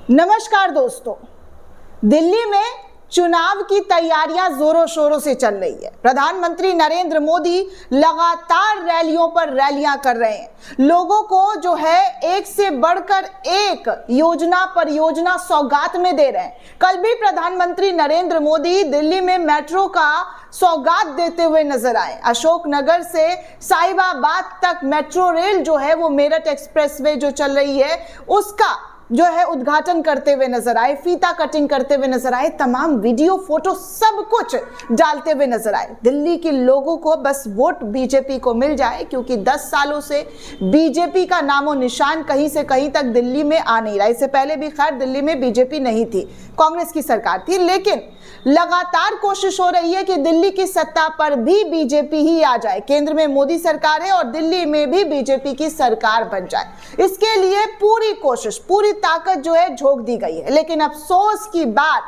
नमस्कार दोस्तों, दिल्ली में चुनाव की तैयारियां जोरों शोरों से चल रही है। प्रधानमंत्री नरेंद्र मोदी लगातार रैलियों पर रैलियां कर रहे हैं। लोगों को जो है एक से बढ़कर एक योजना परियोजना सौगात में दे रहे हैं। कल भी प्रधानमंत्री नरेंद्र मोदी दिल्ली में मेट्रो का सौगात देते हुए नजर आए। अशोकनगर से साहिबाबाद तक मेट्रो रेल जो है वो मेरठ एक्सप्रेसवे जो चल रही है उसका जो है उद्घाटन करते हुए नजर आए, फीता कटिंग करते हुए नजर आए, तमाम वीडियो फोटो सब कुछ डालते हुए नजर आए। दिल्ली के लोगों को बस वोट बीजेपी को मिल जाए, क्योंकि 10 सालों से बीजेपी का नामो निशान कहीं से कहीं तक दिल्ली में आ नहीं रहा। इससे पहले भी खैर दिल्ली में बीजेपी नहीं थी, कांग्रेस की सरकार थी, लेकिन लगातार कोशिश हो रही है कि दिल्ली की सत्ता पर भी बीजेपी ही आ जाए। केंद्र में मोदी सरकार है और दिल्ली में भी बीजेपी की सरकार बन जाए। इसके लिए पूरी कोशिश, पूरी ताकत जो है झोंक दी गई है। लेकिन अफसोस की बात,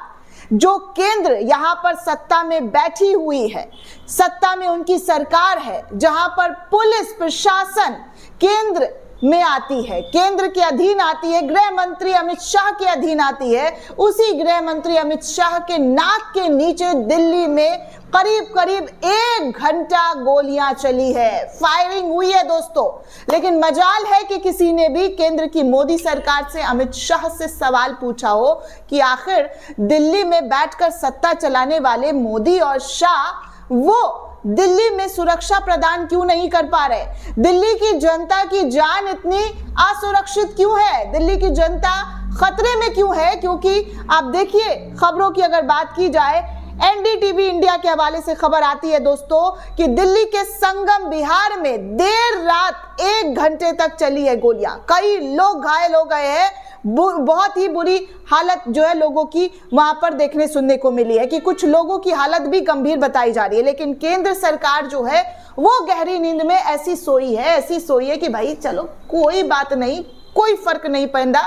जो केंद्र यहां पर सत्ता में बैठी हुई है, सत्ता में उनकी सरकार है, जहां पर पुलिस प्रशासन केंद्र में आती है, केंद्र के अधीन आती है, गृह मंत्री अमित शाह के अधीन आती है, उसी गृह मंत्री अमित शाह के नाक के नीचे दिल्ली में करीब 1 घंटा गोलियां चली है, फायरिंग हुई है दोस्तों। लेकिन मजाल है कि किसी ने भी केंद्र की मोदी सरकार से, अमित शाह से सवाल पूछा हो कि आखिर दिल्ली में बैठकर सत्ता चलाने वाले मोदी और शाह वो दिल्ली में सुरक्षा प्रदान क्यों नहीं कर पा रहे? दिल्ली की जनता की जान इतनी असुरक्षित क्यों है? दिल्ली की जनता खतरे में क्यों है? क्योंकि आप देखिए, खबरों की अगर बात की जाए, एनडीटीवी इंडिया के हवाले से खबर आती है दोस्तों कि दिल्ली के संगम बिहार में देर रात 1 घंटे तक चली है गोलियां। कई लोग घायल हो गए हैं। बहुत ही बुरी हालत जो है लोगों की वहां पर देखने सुनने को मिली है कि कुछ लोगों की हालत भी गंभीर बताई जा रही है। लेकिन केंद्र सरकार जो है वो गहरी नींद में ऐसी सोई है कि भाई चलो कोई बात नहीं, कोई फर्क नहीं पड़ता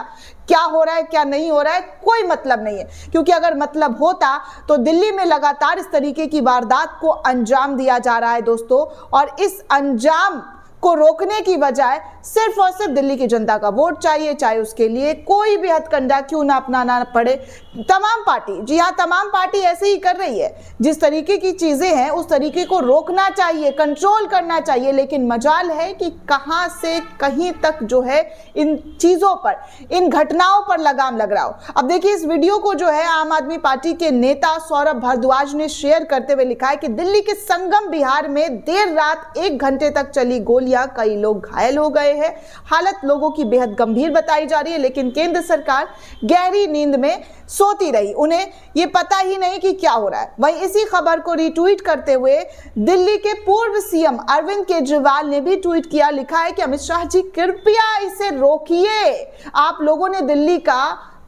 क्या हो रहा है क्या नहीं हो रहा है, कोई मतलब नहीं है। क्योंकि अगर मतलब होता तो दिल्ली में लगातार इस तरीके की वारदात को अंजाम दिया जा रहा है दोस्तों, और इस अंजाम को रोकने की बजाय सिर्फ और सिर्फ दिल्ली की जनता का वोट चाहिए, चाहे उसके लिए कोई भी हथकंडा क्यों ना अपनाना पड़े। तमाम पार्टी, जी हाँ, तमाम पार्टी ऐसे ही कर रही है। जिस तरीके की चीजें हैं उस तरीके को रोकना चाहिए, कंट्रोल करना चाहिए। लेकिन मजाल है कि कहां से कहीं तक जो है इन चीजों पर, इन घटनाओं पर लगाम लग रहा हो। अब देखिए, इस वीडियो को जो है आम आदमी पार्टी के नेता सौरभ भारद्वाज ने शेयर करते हुए लिखा है कि दिल्ली के संगम बिहार में देर रात 1 घंटे तक चली गोलियां, कई लोग घायल हो गए हैं। हालत लोगों की बेहद गंभीर बताई जा रही है। लेकिन केंद्र सरकार गहरी नींद में सोती रही, उन्हें यह पता ही नहीं कि क्या हो रहा है। वहीं इसी खबर को रिट्वीट करते हुए दिल्ली के पूर्व सीएम अरविंद केजरीवाल ने भी ट्वीट किया, लिखा है कि अमित शाह जी कृपया इसे रोकिए, आप लोगों ने दिल्ली का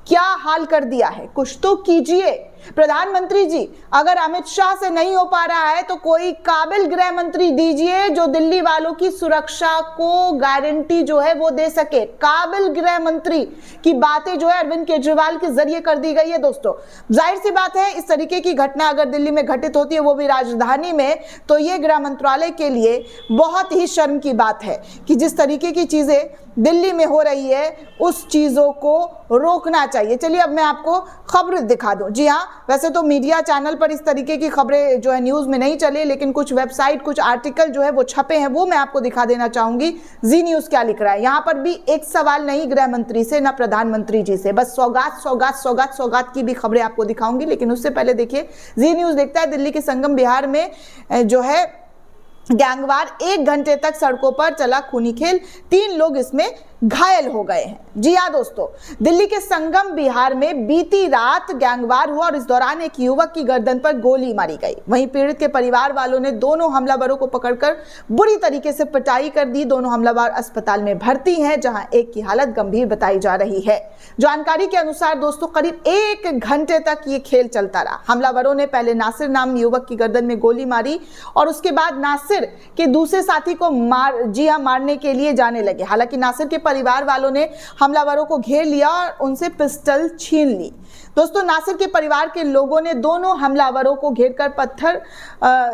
क्या हाल कर दिया है, कुछ तो कीजिए। प्रधानमंत्री जी, अगर अमित शाह से नहीं हो पा रहा है तो कोई काबिल गृह मंत्री दीजिए जो दिल्ली वालों की सुरक्षा को गारंटी जो है वो दे सके। काबिल गृह मंत्री की बातें जो है अरविंद केजरीवाल के जरिए कर दी गई है दोस्तों। जाहिर सी बात है, इस तरीके की घटना अगर दिल्ली में घटित होती है, वो भी राजधानी में, तो ये गृह मंत्रालय के लिए बहुत ही शर्म की बात है कि जिस तरीके की चीजें दिल्ली में हो रही है उस चीजों को रोकना चाहिए। चलिए अब मैं आपको खबर दिखा दूं। जी हाँ, वैसे तो मीडिया चैनल पर इस तरीके की खबरें जो है न्यूज में नहीं चली, लेकिन कुछ वेबसाइट, कुछ आर्टिकल जो है वो छपे हैं, वो मैं आपको दिखा देना चाहूंगी। जी न्यूज क्या लिख रहा है, यहाँ पर भी एक सवाल नहीं गृह मंत्री से ना प्रधानमंत्री जी से, बस सौगात की भी खबरें आपको दिखाऊंगी। लेकिन उससे पहले देखिए, जी न्यूज देखता है दिल्ली के संगम बिहार में जो है गैंगवार 1 घंटे तक सड़कों पर चला खूनी खेल, 3 लोग इसमें घायल हो गए हैं। जी हाँ दोस्तों, दिल्ली के संगम बिहार में बीती रात गैंगवार हुआ और इस दौरान एक युवक की गर्दन पर गोली मारी गई। वहीं पीड़ित के परिवार वालों ने दोनों हमलावरों को पकड़कर बुरी तरीके से पिटाई कर दी। दोनों हमलावर अस्पताल में भर्ती हैं, जहां एक की हालत गंभीर बताई जा रही है। जानकारी के अनुसार दोस्तों करीब 1 घंटे तक ये खेल चलता रहा। हमलावरों ने पहले नासिर नाम युवक की गर्दन में गोली मारी और उसके बाद नासिर के दूसरे साथी को मारने के लिए जाने लगे। हालांकि नासिर के परिवार वालों ने हमलावरों को घेर लिया और उनसे पिस्टल छीन ली। दोस्तों, नासिर के परिवार के लोगों ने दोनों हमलावरों को घेरकर पत्थर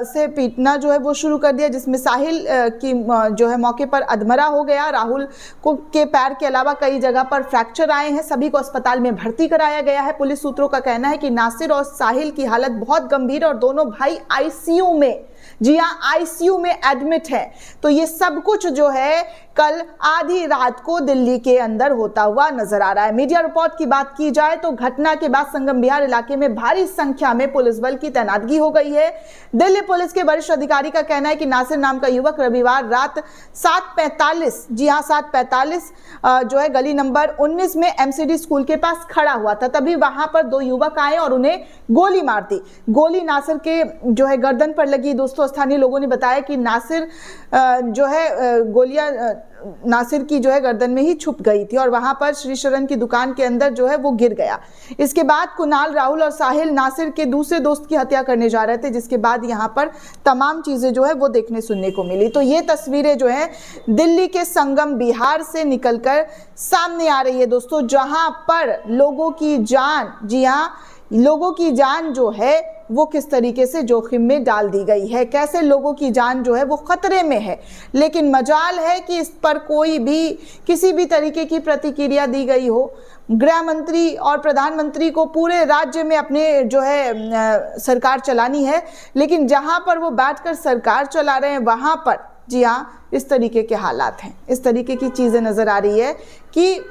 से पीटना जो है वो शुरू कर दिया, जिसमें साहिल की जो है मौके पर अधमरा हो गया। राहुल को के पैर के अलावा कई जगह पर फ्रैक्चर आए हैं। सभी को अस्पताल में भर्ती कराया गया है। पुलिस सूत्रों का कहना है कि नासिर और साहिल की हालत बहुत गंभीर और दोनों भाई आईसीयू में, जी हाँ, आईसीयू में एडमिट है। तो ये सब कुछ जो है कल आधी रात को दिल्ली के अंदर होता हुआ नजर आ रहा है। मीडिया रिपोर्ट की बात की जाए तो घटना के बाद संगम विहार इलाके में भारी संख्या में पुलिस बल की तैनातगी हो गई है। दिल्ली पुलिस के वरिष्ठ अधिकारी का कहना है कि नासिर नाम का युवक रविवार रात 7:45, जी हाँ 7:45 जो है गली नंबर 19 में एमसीडी स्कूल के पास खड़ा हुआ था। तभी वहां पर दो युवक आए और उन्हें गोली मार दी। गोली नासिर के जो है गर्दन पर लगी। दोस्तों, स्थानीय लोगों ने बताया कि नासिर जो है गोलियां नासिर की जो है गर्दन में ही छुप गई थी और वहां पर श्री शरण की दुकान के अंदर जो है वो गिर गया। इसके बाद कुणाल, राहुल और साहिल नासिर के दूसरे दोस्त की हत्या करने जा रहे थे, जिसके बाद यहां पर तमाम चीजें जो है वो देखने सुनने को मिली। तो ये तस्वीरें जो है दिल्ली के संगम विहार से निकलकर सामने आ रही है दोस्तों, जहां पर लोगों की जान, जी हाँ, लोगों की जान जो है वो किस तरीके से जोखिम में डाल दी गई है, कैसे लोगों की जान जो है वो खतरे में है। लेकिन मजाल है कि इस पर कोई भी किसी भी तरीके की प्रतिक्रिया दी गई हो। गृह मंत्री और प्रधानमंत्री को पूरे राज्य में अपने जो है सरकार चलानी है, लेकिन जहां पर वो बैठकर सरकार चला रहे हैं वहां पर, जी हाँ, इस तरीके के हालात हैं, इस तरीके की चीजें नजर आ रही है कि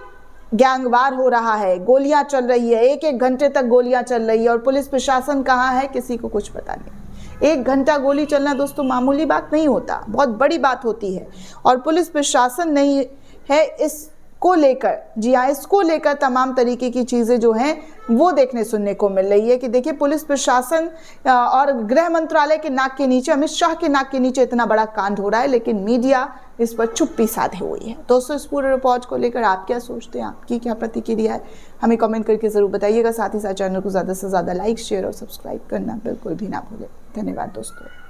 गैंगवार हो रहा है, गोलियां चल रही है, 1-1 घंटे तक गोलियां चल रही है और पुलिस प्रशासन कहाँ है किसी को कुछ पता नहीं। 1 घंटा गोली चलना दोस्तों मामूली बात नहीं होता, बहुत बड़ी बात होती है। और पुलिस प्रशासन नहीं है इसको लेकर, जी हाँ, इसको लेकर तमाम तरीके की चीज़ें जो हैं वो देखने सुनने को मिल रही है कि देखिए पुलिस प्रशासन और गृह मंत्रालय के नाक के नीचे, अमित शाह के नाक के नीचे इतना बड़ा कांड हो रहा है, लेकिन मीडिया इस पर चुप्पी साधे हुई है। दोस्तों, इस पूरे रिपोर्ट को लेकर आप क्या सोचते हैं, आपकी क्या प्रतिक्रिया है, हमें कमेंट करके ज़रूर बताइएगा। साथ ही साथ चैनल को ज़्यादा से ज़्यादा लाइक, शेयर और सब्सक्राइब करना बिल्कुल भी ना भूलें। धन्यवाद दोस्तों।